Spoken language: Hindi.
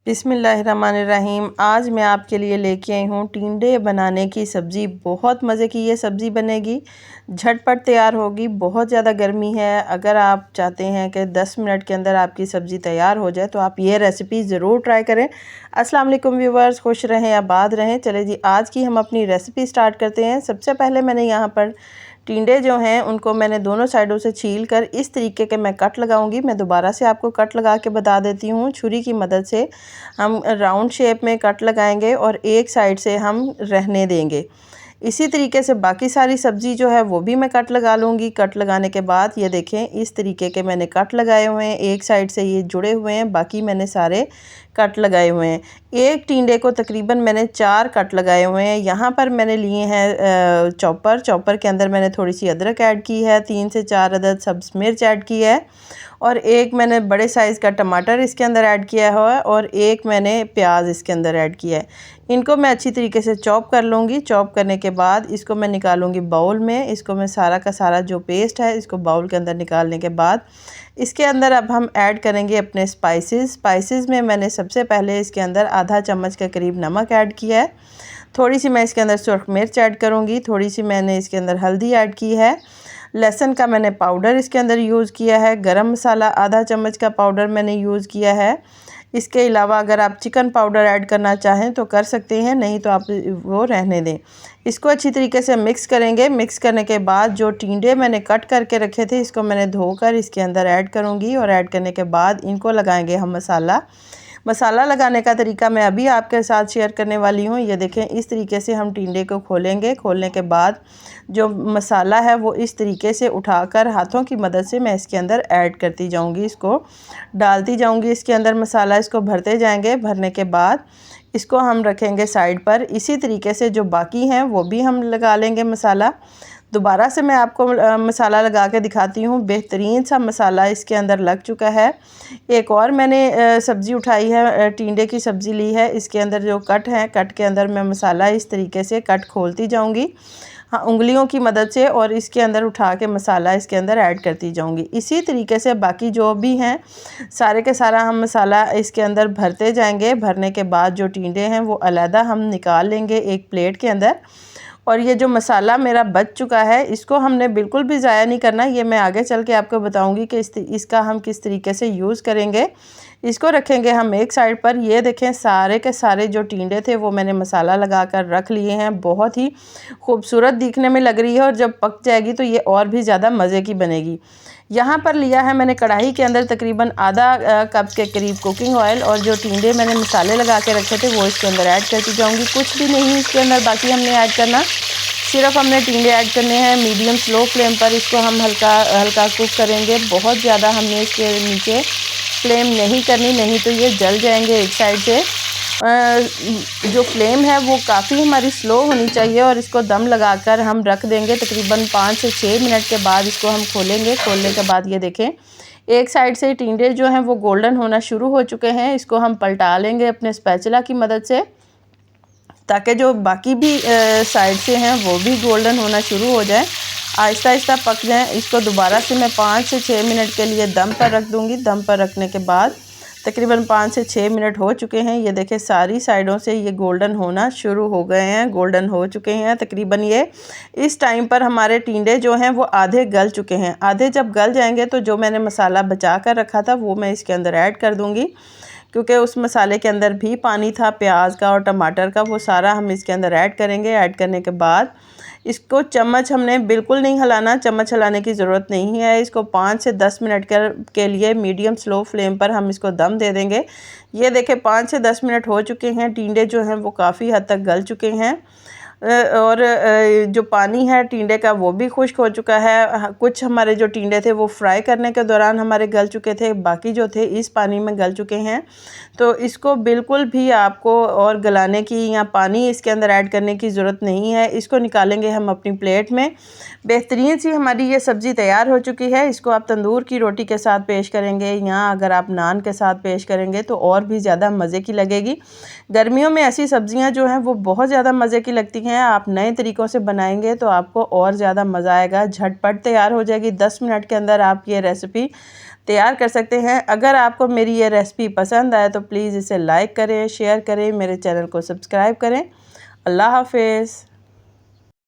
बिस्मिल्लाहिर्रहमानिर्रहीम। आज मैं आपके लिए लेके आई हूँ टिंडे बनाने की सब्ज़ी। बहुत मज़े की ये सब्ज़ी बनेगी, झटपट तैयार होगी। बहुत ज़्यादा गर्मी है, अगर आप चाहते हैं कि 10 मिनट के अंदर आपकी सब्ज़ी तैयार हो जाए तो आप ये रेसिपी ज़रूर ट्राई करें। अस्सलाम वालेकुम व्यूवर्स, खुश रहें, आबाद रहें। चले जी, आज की हम अपनी रेसिपी स्टार्ट करते हैं। सबसे पहले मैंने यहाँ पर टिंडे जो हैं उनको मैंने दोनों साइडों से छील कर इस तरीके के मैं कट लगाऊंगी। मैं दोबारा से आपको कट लगा के बता देती हूँ। छुरी की मदद से हम राउंड शेप में कट लगाएंगे और एक साइड से हम रहने देंगे। इसी तरीके से बाकी सारी सब्ज़ी जो है वो भी मैं कट लगा लूँगी। कट लगाने के बाद ये देखें, इस तरीके के मैंने कट लगाए हुए हैं। एक साइड से ये जुड़े हुए हैं, बाकी मैंने सारे कट लगाए हुए हैं। एक टिंडे को तकरीबन मैंने 4 कट लगाए हुए हैं। यहाँ पर मैंने लिए हैं चॉपर के अंदर मैंने थोड़ी सी अदरक ऐड की है, 3 से 4 अदद सब्ज़ मिर्च ऐड की है और एक मैंने बड़े साइज़ का टमाटर इसके अंदर ऐड किया है और एक मैंने प्याज इसके अंदर ऐड किया है। इनको मैं अच्छी तरीके से चॉप कर लूँगी। चॉप करने के बाद इसको मैं निकालूँगी बाउल में। इसको मैं सारा का सारा जो पेस्ट है इसको बाउल के अंदर निकालने के बाद इसके अंदर अब हम ऐड करेंगे अपने स्पाइसेस में मैंने सबसे पहले इसके अंदर आधा चम्मच के करीब नमक ऐड किया है। थोड़ी सी मैं इसके अंदर सुर्ख मिर्च ऐड करूँगी। थोड़ी सी मैंने इसके अंदर हल्दी ऐड की है। लहसुन का मैंने पाउडर इसके अंदर यूज़ किया है। गरम मसाला आधा चम्मच का पाउडर मैंने यूज़ किया है। इसके अलावा अगर आप चिकन पाउडर ऐड करना चाहें तो कर सकते हैं, नहीं तो आप वो रहने दें। इसको अच्छी तरीके से मिक्स करेंगे। मिक्स करने के बाद जो टिंडे मैंने कट करके रखे थे इसको मैंने धोकर इसके अंदर ऐड करूँगी और ऐड करने के बाद इनको लगाएंगे हम मसाला लगाने का तरीका मैं अभी आपके साथ शेयर करने वाली हूँ। ये देखें, इस तरीके से हम टिंडे को खोलेंगे। खोलने के बाद जो मसाला है वो इस तरीके से उठाकर हाथों की मदद से मैं इसके अंदर ऐड करती जाऊँगी, इसको डालती जाऊँगी इसके अंदर मसाला। इसको भरते जाएंगे। भरने के बाद इसको हम रखेंगे साइड पर। इसी तरीके से जो बाकी हैं वो भी हम लगा लेंगे मसाला। दोबारा से मैं आपको मसाला लगा के दिखाती हूँ। बेहतरीन सा मसाला इसके अंदर लग चुका है। एक और मैंने सब्ज़ी उठाई है, टिंडे की सब्ज़ी ली है। इसके अंदर जो कट हैं, कट के अंदर मैं मसाला इस तरीके से कट खोलती जाऊँगी, हाँ, उंगलियों की मदद से, और इसके अंदर उठा के मसाला इसके अंदर ऐड करती जाऊँगी। इसी तरीके से बाकी जो भी हैं सारे के सारा हम मसाला इसके अंदर भरते जाएंगे। भरने के बाद जो टिंडे हैं वो अलहदा हम निकाल लेंगे एक प्लेट के अंदर। और ये जो मसाला मेरा बच चुका है इसको हमने बिल्कुल भी ज़ाया नहीं करना। ये मैं आगे चल के आपको बताऊंगी कि इसका हम किस तरीके से यूज़ करेंगे। इसको रखेंगे हम एक साइड पर। ये देखें, सारे के सारे जो टिंडे थे वो मैंने मसाला लगा कर रख लिए हैं। बहुत ही खूबसूरत दिखने में लग रही है और जब पक जाएगी तो ये और भी ज़्यादा मज़े की बनेगी। यहाँ पर लिया है मैंने कढ़ाई के अंदर तकरीबन आधा कप के करीब कुकिंग ऑयल, और जो टिंडे मैंने मसाले लगा के रखे थे वो इसके अंदर ऐड करती जाऊँगी। कुछ भी नहीं इसके अंदर बाकी हमने ऐड करना, सिर्फ हमने टिंडे ऐड करने हैं। मीडियम स्लो फ्लेम पर इसको हम हल्का हल्का कुक करेंगे। बहुत ज़्यादा हमने इसके नीचे फ्लेम नहीं करनी, नहीं तो ये जल जाएंगे एक साइड से। जो फ्लेम है वो काफ़ी हमारी स्लो होनी चाहिए और इसको दम लगाकर हम रख देंगे। तकरीबन 5 से 6 मिनट के बाद इसको हम खोलेंगे। खोलने के बाद ये देखें, एक साइड से टिंडे जो हैं वो गोल्डन होना शुरू हो चुके हैं। इसको हम पलटा लेंगे अपने स्पैचुला की मदद से, ताकि जो बाकी भी साइड से हैं वो भी गोल्डन होना शुरू हो जाए, आहिस्ता आहिस्ता पक जाएं। इसको दोबारा से मैं 5 से 6 मिनट के लिए दम पर रख दूंगी। दम पर रखने के बाद तकरीबन 5 से 6 मिनट हो चुके हैं। ये देखें, सारी साइडों से ये गोल्डन होना शुरू हो गए हैं, गोल्डन हो चुके हैं तकरीबन। ये इस टाइम पर हमारे टिंडे जो हैं वो आधे गल चुके हैं। आधे जब गल जाएंगे तो जो मैंने मसाला बचा कर रखा था वो मैं इसके अंदर ऐड कर दूँगी, क्योंकि उस मसाले के अंदर भी पानी था प्याज का और टमाटर का, वो सारा हम इसके अंदर ऐड करेंगे। ऐड करने के बाद इसको चम्मच हमने बिल्कुल नहीं हिलाना, चम्मच हिलाने की ज़रूरत नहीं है। इसको 5 से 10 मिनट के लिए मीडियम स्लो फ्लेम पर हम इसको दम दे देंगे। ये देखें, 5 से 10 मिनट हो चुके हैं। टिंडे जो हैं वो काफ़ी हद तक गल चुके हैं और जो पानी है टिंडे का वो भी खुश्क हो चुका है। कुछ हमारे जो टिंडे थे वो फ्राई करने के दौरान हमारे गल चुके थे, बाकी जो थे इस पानी में गल चुके हैं। तो इसको बिल्कुल भी आपको और गलाने की या पानी इसके अंदर ऐड करने की ज़रूरत नहीं है। इसको निकालेंगे हम अपनी प्लेट में। बेहतरीन सी हमारी ये सब्ज़ी तैयार हो चुकी है। इसको आप तंदूर की रोटी के साथ पेश करेंगे या अगर आप नान के साथ पेश करेंगे तो और भी ज़्यादा मज़े की लगेगी। गर्मियों में ऐसी सब्ज़ियाँ जो हैं वो बहुत ज़्यादा मज़े की लगती हैं। आप नए तरीक़ों से बनाएंगे तो आपको और ज़्यादा मज़ा आएगा। झटपट तैयार हो जाएगी। 10 मिनट के अंदर आप ये रेसिपी तैयार कर सकते हैं। अगर आपको मेरी ये रेसिपी पसंद आए तो प्लीज़ इसे लाइक करें, शेयर करें, मेरे चैनल को सब्सक्राइब करें। अल्लाह हाफ़िज़।